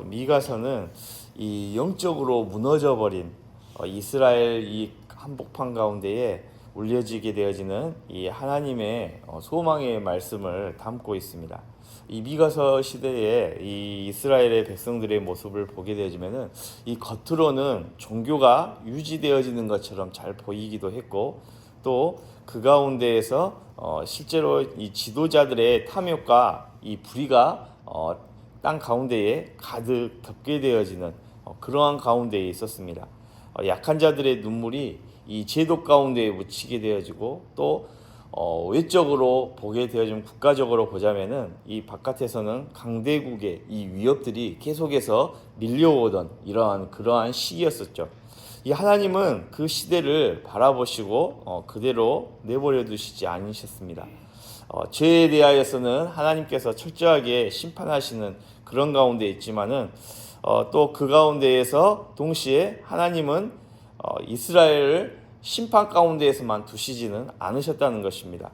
미가서는 이 영적으로 무너져 버린 이스라엘 이 한복판 가운데에 울려지게 되어지는 이 하나님의 소망의 말씀을 담고 있습니다. 이 미가서 시대에 이 이스라엘의 백성들의 모습을 보게 되어지면은 이 겉으로는 종교가 유지되어지는 것처럼 잘 보이기도 했고, 또 그 가운데에서 실제로 이 지도자들의 탐욕과 이 불의가 땅 가운데에 가득 덮게 되어지는 그러한 가운데에 있었습니다. 약한 자들의 눈물이 이 제도 가운데에 묻히게 되어지고, 또 외적으로 보게 되어지면, 국가적으로 보자면은 이 바깥에서는 강대국의 이 위협들이 계속해서 밀려오던 그러한 시기였었죠. 이 하나님은 그 시대를 바라보시고 그대로 내버려 두시지 않으셨습니다. 죄에 대하여서는 하나님께서 철저하게 심판하시는 그런 가운데 있지만은 또 그 가운데에서 동시에 하나님은 이스라엘을 심판 가운데에서만 두시지는 않으셨다는 것입니다.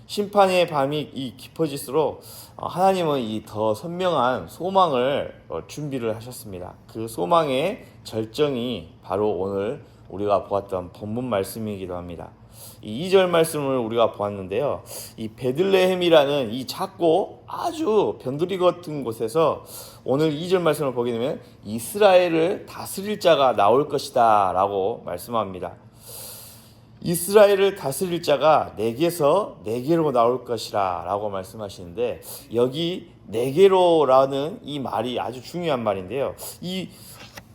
심판의 밤이 깊어질수록 하나님은 이 더 선명한 소망을 준비를 하셨습니다. 그 소망의 절정이 바로 오늘 우리가 보았던 본문 말씀이기도 합니다. 이 2절 말씀을 우리가 보았는데요. 이 베들레헴이라는 이 작고 아주 변두리 같은 곳에서 오늘 2절 말씀을 보게 되면 이스라엘을 다스릴 자가 나올 것이다 라고 말씀합니다. 이스라엘을 다스릴 자가 내게서 내게로 나올 것이라 라고 말씀하시는데, 여기 내게로라는 이 말이 아주 중요한 말인데요.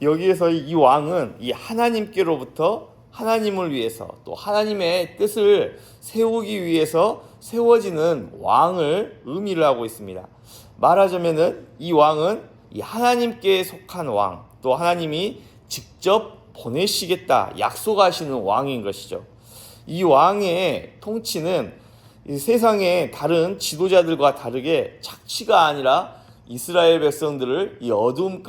여기에서 이 왕은 이 하나님께로부터 하나님을 위해서, 또 하나님의 뜻을 세우기 위해서 세워지는 왕을 의미를 하고 있습니다. 말하자면은 이 왕은 이 하나님께 속한 왕, 또 하나님이 직접 보내시겠다 약속하시는 왕인 것이죠. 이 왕의 통치는 이 세상의 다른 지도자들과 다르게 착취가 아니라 이스라엘 백성들을 이 어두움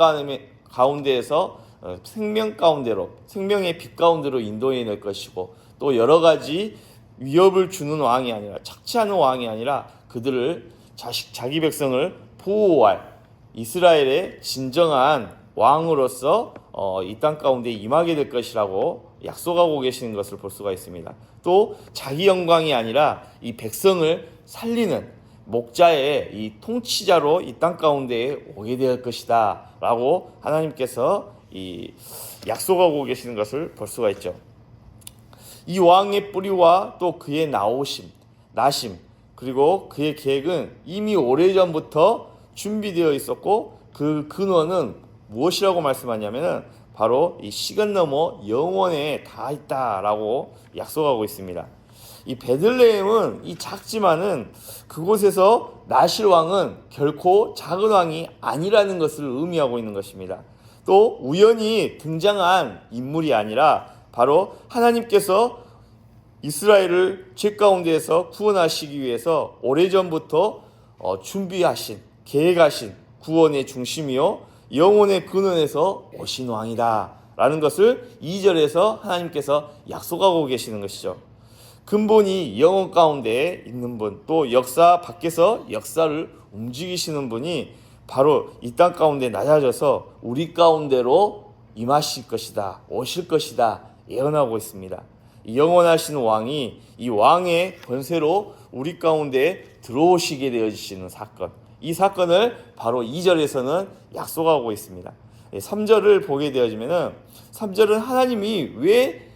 가운데에서 생명 가운데로, 생명의 빛 가운데로 인도해낼 것이고, 또 여러 가지 위협을 주는 왕이 아니라, 착취하는 왕이 아니라 그들을 자기 백성을 보호할 이스라엘의 진정한 왕으로서 이 땅 가운데 임하게 될 것이라고 약속하고 계시는 것을 볼 수가 있습니다. 또 자기 영광이 아니라 이 백성을 살리는 목자의 이 통치자로 이 땅 가운데에 오게 될 것이다 라고 하나님께서 이 약속하고 계시는 것을 볼 수가 있죠. 이 왕의 뿌리와 또 그의 나심, 그리고 그의 계획은 이미 오래전부터 준비되어 있었고, 그 근원은 무엇이라고 말씀하냐면은 바로 이 시간 넘어 영원에 다 있다라고 약속하고 있습니다. 이 베들레헴은 이 작지만은 그곳에서 나실 왕은 결코 작은 왕이 아니라는 것을 의미하고 있는 것입니다. 또 우연히 등장한 인물이 아니라 바로 하나님께서 이스라엘을 죄 가운데에서 구원하시기 위해서 오래전부터 준비하신, 계획하신 구원의 중심이요 영혼의 근원에서 오신 왕이다 라는 것을 2절에서 하나님께서 약속하고 계시는 것이죠. 근본이 영혼 가운데에 있는 분, 또 역사 밖에서 역사를 움직이시는 분이 바로 이 땅 가운데 낮아져서 우리 가운데로 임하실 것이다, 오실 것이다 예언하고 있습니다. 영원하신 왕이 이 왕의 권세로 우리 가운데 들어오시게 되어지시는 사건, 이 사건을 바로 2절에서는 약속하고 있습니다. 3절을 보게 되어지면은 3절은 하나님이 왜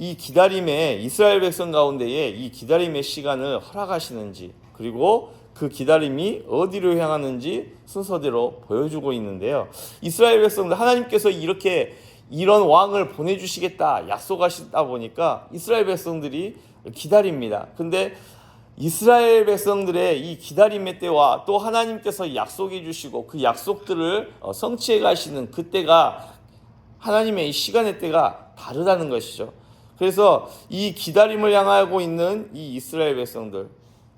이 기다림에, 이스라엘 백성 가운데에 이 기다림의 시간을 허락하시는지, 그리고 그 기다림이 어디로 향하는지 순서대로 보여주고 있는데요. 이스라엘 백성들, 하나님께서 이런 왕을 보내주시겠다 약속하시다 보니까 이스라엘 백성들이 기다립니다. 근데 이스라엘 백성들의 이 기다림의 때와 또 하나님께서 약속해 주시고 그 약속들을 성취해 가시는 그때가, 하나님의 이 시간의 때가 다르다는 것이죠. 그래서 이 기다림을 향하고 있는 이 이스라엘 백성들,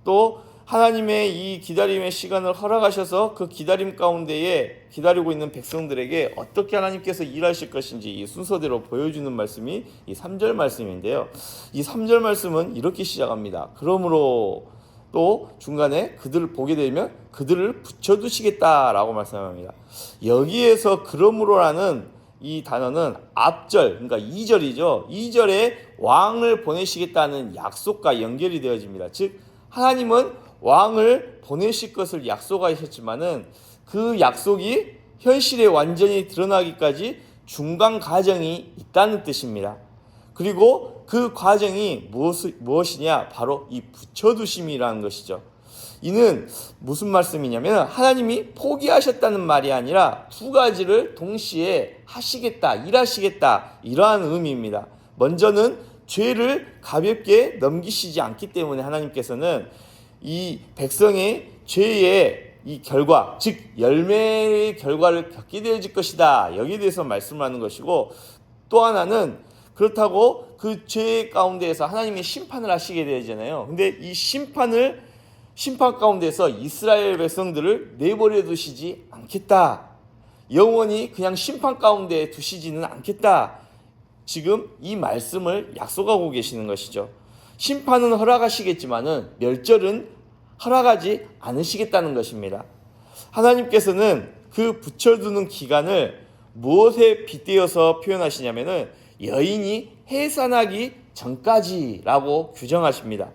또 하나님의 이 기다림의 시간을 허락하셔서 그 기다림 가운데에 기다리고 있는 백성들에게 어떻게 하나님께서 일하실 것인지 이 순서대로 보여주는 말씀이 이 3절 말씀인데요. 이 3절 말씀은 이렇게 시작합니다. 그러므로 또 중간에 그들을 보게 되면 그들을 붙여두시겠다라고 말씀합니다. 여기에서 그러므로라는 이 단어는 앞절, 그러니까 2절이죠. 2절에 왕을 보내시겠다는 약속과 연결이 되어집니다. 즉 하나님은 왕을 보내실 것을 약속하셨지만은 그 약속이 현실에 완전히 드러나기까지 중간 과정이 있다는 뜻입니다. 그리고 그 과정이 무엇이냐? 바로 이 붙여두심이라는 것이죠. 이는 무슨 말씀이냐면 하나님이 포기하셨다는 말이 아니라 두 가지를 동시에 하시겠다, 일하시겠다 이러한 의미입니다. 먼저는 죄를 가볍게 넘기시지 않기 때문에 하나님께서는 이 백성의 죄의 이 결과, 즉 열매의 결과를 겪게 되어질 것이다. 여기에 대해서 말씀하는 것이고, 또 하나는 그렇다고 그 죄 가운데에서 하나님이 심판을 하시게 되잖아요. 근데 이 심판 가운데서 이스라엘 백성들을 내버려 두시지 않겠다. 영원히 그냥 심판 가운데 두시지는 않겠다. 지금 이 말씀을 약속하고 계시는 것이죠. 심판은 허락하시겠지만은 멸절은 허락하지 않으시겠다는 것입니다. 하나님께서는 그 붙여두는 기간을 무엇에 빗대어서 표현하시냐면은 여인이 해산하기 전까지라고 규정하십니다.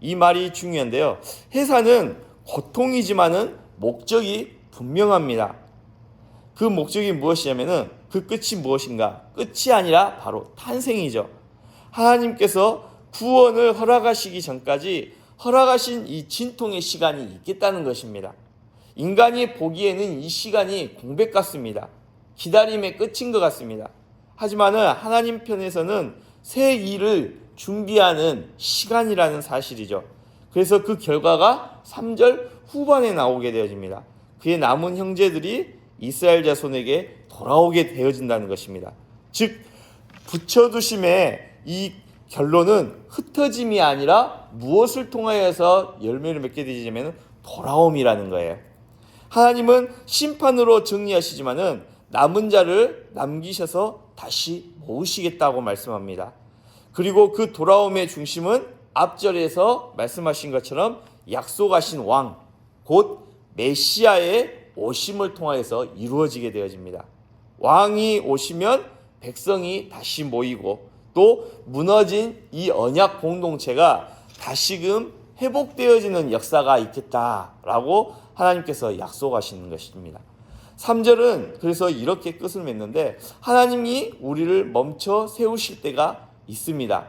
이 말이 중요한데요. 해산은 고통이지만은 목적이 분명합니다. 그 목적이 무엇이냐면은 그 끝이 무엇인가? 끝이 아니라 바로 탄생이죠. 하나님께서 구원을 허락하시기 전까지 허락하신 이 진통의 시간이 있겠다는 것입니다. 인간이 보기에는 이 시간이 공백 같습니다. 기다림의 끝인 것 같습니다. 하지만은 하나님 편에서는 새 일을 준비하는 시간이라는 사실이죠. 그래서 그 결과가 3절 후반에 나오게 되어집니다. 그의 남은 형제들이 이스라엘 자손에게 돌아오게 되어진다는 것입니다. 즉 붙여두심의 이 결론은 흩어짐이 아니라 무엇을 통하여서 열매를 맺게 되냐면 돌아옴이라는 거예요. 하나님은 심판으로 정리하시지만은 남은 자를 남기셔서 다시 모으시겠다고 말씀합니다. 그리고 그 돌아옴의 중심은 앞절에서 말씀하신 것처럼 약속하신 왕, 곧 메시아의 오심을 통하여서 이루어지게 되어집니다. 왕이 오시면 백성이 다시 모이고 또 무너진 이 언약 공동체가 다시금 회복되어지는 역사가 있겠다라고 하나님께서 약속하시는 것입니다. 3절은 그래서 이렇게 끝을 맺는데 하나님이 우리를 멈춰 세우실 때가 있습니다.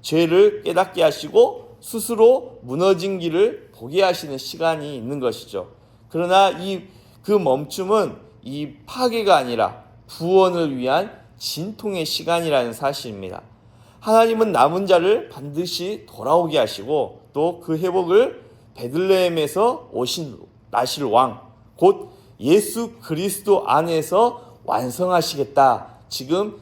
죄를 깨닫게 하시고 스스로 무너진 길을 보게 하시는 시간이 있는 것이죠. 그러나 그 멈춤은 이 파괴가 아니라 구원을 위한 진통의 시간이라는 사실입니다. 하나님은 남은 자를 반드시 돌아오게 하시고 또 그 회복을 베들레헴에서 나실 왕, 곧 예수 그리스도 안에서 완성하시겠다. 지금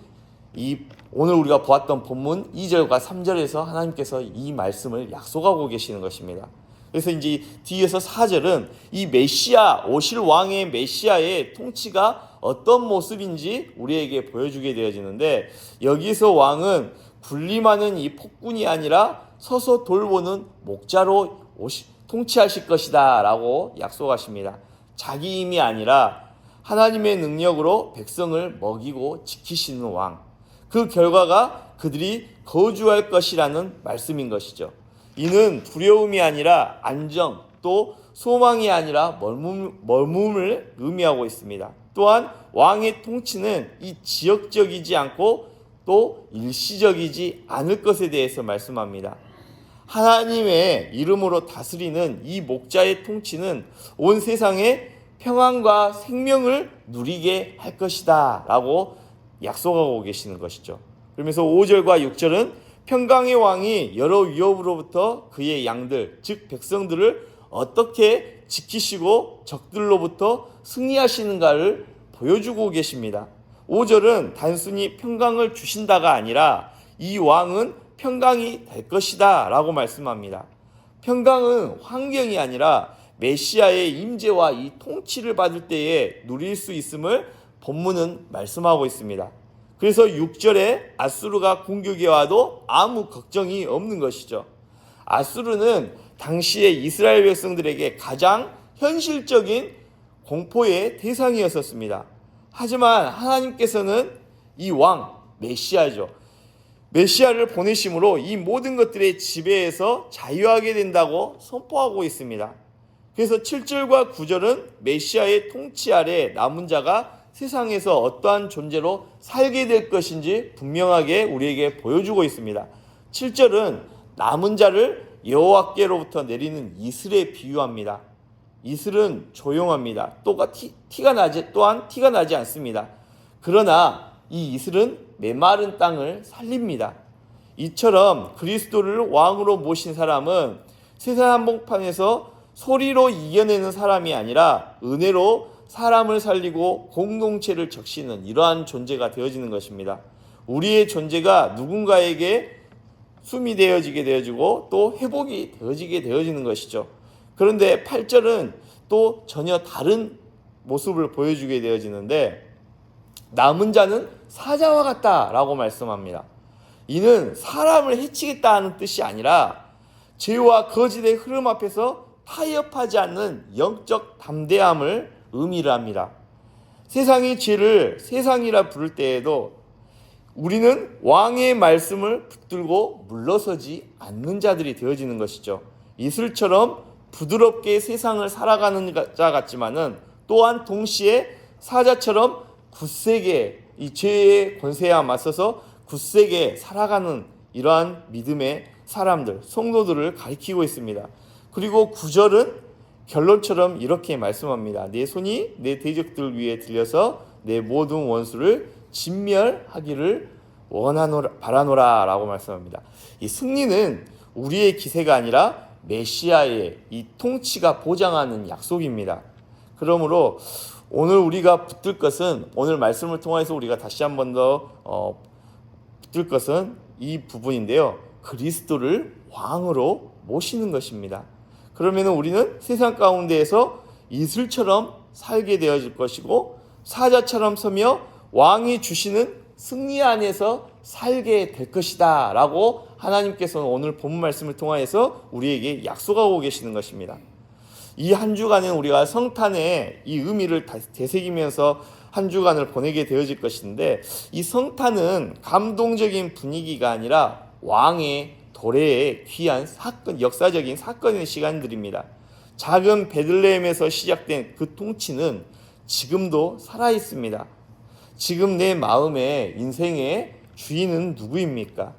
오늘 우리가 보았던 본문 2절과 3절에서 하나님께서 이 말씀을 약속하고 계시는 것입니다. 그래서 이제 뒤에서 4절은 이 메시아, 오실 왕의 메시아의 통치가 어떤 모습인지 우리에게 보여주게 되어지는데 여기서 왕은 군림하는 이 폭군이 아니라 서서 돌보는 목자로 통치하실 것이다 라고 약속하십니다. 자기 힘이 아니라 하나님의 능력으로 백성을 먹이고 지키시는 왕. 그 결과가 그들이 거주할 것이라는 말씀인 것이죠. 이는 두려움이 아니라 안정, 또 소망이 아니라 머금을 의미하고 있습니다. 또한 왕의 통치는 이 지역적이지 않고 또 일시적이지 않을 것에 대해서 말씀합니다. 하나님의 이름으로 다스리는 이 목자의 통치는 온 세상에 평안과 생명을 누리게 할 것이다 라고 약속하고 계시는 것이죠. 그러면서 5절과 6절은 평강의 왕이 여러 위협으로부터 그의 양들, 즉 백성들을 어떻게 지키시고 적들로부터 승리하시는가를 보여주고 계십니다. 5절은 단순히 평강을 주신다가 아니라 이 왕은 평강이 될 것이다 라고 말씀합니다. 평강은 환경이 아니라 메시아의 임재와 이 통치를 받을 때에 누릴 수 있음을 본문은 말씀하고 있습니다. 그래서 6절에 아수르가 공격해 와도 아무 걱정이 없는 것이죠. 아수르는 당시의 이스라엘 백성들에게 가장 현실적인 공포의 대상이었었습니다. 하지만 하나님께서는 이 왕, 메시아죠. 메시아를 보내심으로 이 모든 것들의 지배에서 자유하게 된다고 선포하고 있습니다. 그래서 7절과 9절은 메시아의 통치 아래 남은 자가 세상에서 어떠한 존재로 살게 될 것인지 분명하게 우리에게 보여주고 있습니다. 7절은 남은 자를 여호와께로부터 내리는 이슬에 비유합니다. 이슬은 조용합니다. 또한 티가 나지 않습니다. 그러나 이 이슬은 메마른 땅을 살립니다. 이처럼 그리스도를 왕으로 모신 사람은 세상 한복판에서 소리로 이겨내는 사람이 아니라 은혜로 사람을 살리고 공동체를 적시는 이러한 존재가 되어지는 것입니다. 우리의 존재가 누군가에게 숨이 되어지고 또 회복이 되어지게 되어지는 것이죠. 그런데 8절은 또 전혀 다른 모습을 보여주게 되어지는데 남은 자는 사자와 같다라고 말씀합니다. 이는 사람을 해치겠다는 뜻이 아니라 죄와 거짓의 흐름 앞에서 타협하지 않는 영적 담대함을 의미를 합니다. 세상이 죄를 세상이라 부를 때에도 우리는 왕의 말씀을 붙들고 물러서지 않는 자들이 되어지는 것이죠. 이슬처럼 부드럽게 세상을 살아가는 자 같지만은 또한 동시에 사자처럼 굳세게 이 죄의 권세에 맞서서 굳세게 살아가는 이러한 믿음의 사람들, 성도들을 가리키고 있습니다. 그리고 9절은 결론처럼 이렇게 말씀합니다. 내 손이 내 대적들 위에 들려서 내 모든 원수를 진멸하기를 바라노라 라고 말씀합니다. 이 승리는 우리의 기세가 아니라 메시아의 이 통치가 보장하는 약속입니다. 그러므로 오늘 우리가 붙들 것은, 오늘 말씀을 통해서 우리가 다시 한 번 더 붙들 것은 이 부분인데요. 그리스도를 왕으로 모시는 것입니다. 그러면 우리는 세상 가운데에서 이슬처럼 살게 되어질 것이고 사자처럼 서며 왕이 주시는 승리 안에서 살게 될 것이다 라고 하나님께서는 오늘 본문 말씀을 통하여서 우리에게 약속하고 계시는 것입니다. 이 한 주간은 우리가 성탄의 이 의미를 되새기면서 한 주간을 보내게 되어질 것인데, 이 성탄은 감동적인 분위기가 아니라 왕의 도래의 귀한 사건, 역사적인 사건의 시간들입니다. 작은 베들레헴에서 시작된 그 통치는 지금도 살아있습니다. 지금 내 마음의 인생의 주인은 누구입니까?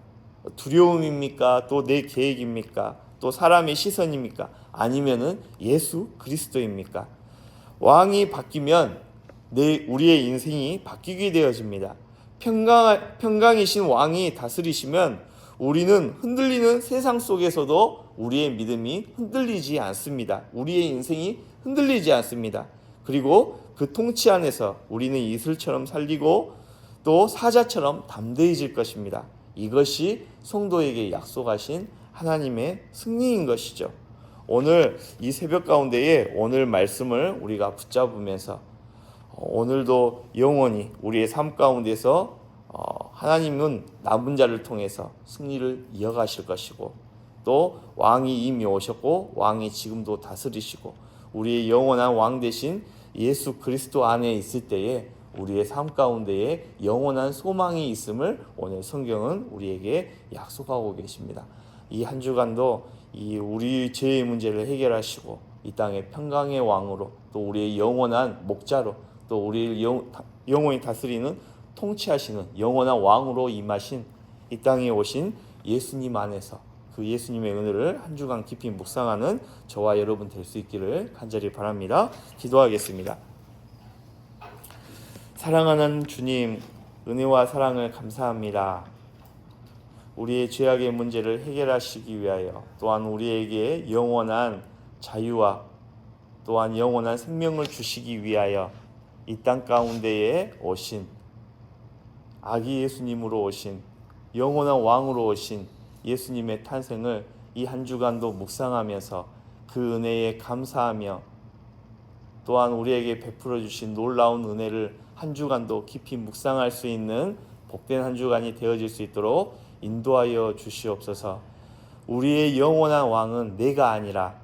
두려움입니까? 또 내 계획입니까? 또 사람의 시선입니까? 아니면은 예수 그리스도입니까? 왕이 바뀌면 우리의 인생이 바뀌게 되어집니다. 평강이신 왕이 다스리시면 우리는 흔들리는 세상 속에서도 우리의 믿음이 흔들리지 않습니다. 우리의 인생이 흔들리지 않습니다. 그리고 그 통치 안에서 우리는 이슬처럼 살리고 또 사자처럼 담대해질 것입니다. 이것이 성도에게 약속하신 하나님의 승리인 것이죠. 오늘 이 새벽 가운데에 오늘 말씀을 우리가 붙잡으면서 오늘도 영원히 우리의 삶 가운데서 하나님은 남은 자를 통해서 승리를 이어가실 것이고 또 왕이 이미 오셨고 왕이 지금도 다스리시고 우리의 영원한 왕 대신 예수 그리스도 안에 있을 때에 우리의 삶 가운데에 영원한 소망이 있음을 오늘 성경은 우리에게 약속하고 계십니다. 이 한 주간도 이 우리 죄의 문제를 해결하시고 이 땅의 평강의 왕으로 또 우리의 영원한 목자로 또 우리를 영원히 다스리는 통치하시는 영원한 왕으로 임하신 이 땅에 오신 예수님 안에서 그 예수님의 은혜를 한 주간 깊이 묵상하는 저와 여러분 될 수 있기를 간절히 바랍니다. 기도하겠습니다. 사랑하는 주님, 은혜와 사랑을 감사합니다. 우리의 죄악의 문제를 해결하시기 위하여 또한 우리에게 영원한 자유와 또한 영원한 생명을 주시기 위하여 이 땅 가운데에 오신 아기 예수님으로 오신 영원한 왕으로 오신 예수님의 탄생을 이 한 주간도 묵상하면서 그 은혜에 감사하며 또한 우리에게 베풀어 주신 놀라운 은혜를 한 주간도 깊이 묵상할 수 있는 복된 한 주간이 되어질 수 있도록 인도하여 주시옵소서. 우리의 영원한 왕은 내가 아니라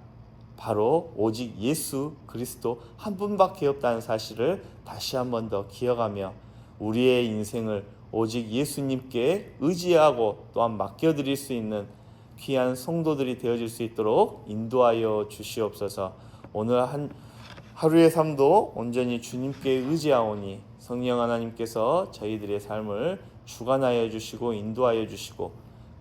바로 오직 예수 그리스도 한 분밖에 없다는 사실을 다시 한 번 더 기억하며 우리의 인생을 오직 예수님께 의지하고 또한 맡겨드릴 수 있는 귀한 성도들이 되어질 수 있도록 인도하여 주시옵소서. 오늘 하루의 삶도 온전히 주님께 의지하오니 성령 하나님께서 저희들의 삶을 주관하여 주시고 인도하여 주시고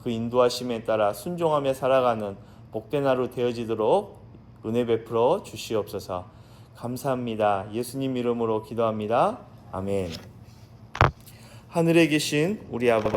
그 인도하심에 따라 순종하며 살아가는 복된 하루 되어지도록 은혜 베풀어 주시옵소서. 감사합니다. 예수님 이름으로 기도합니다. 아멘. 하늘에 계신 우리 아버지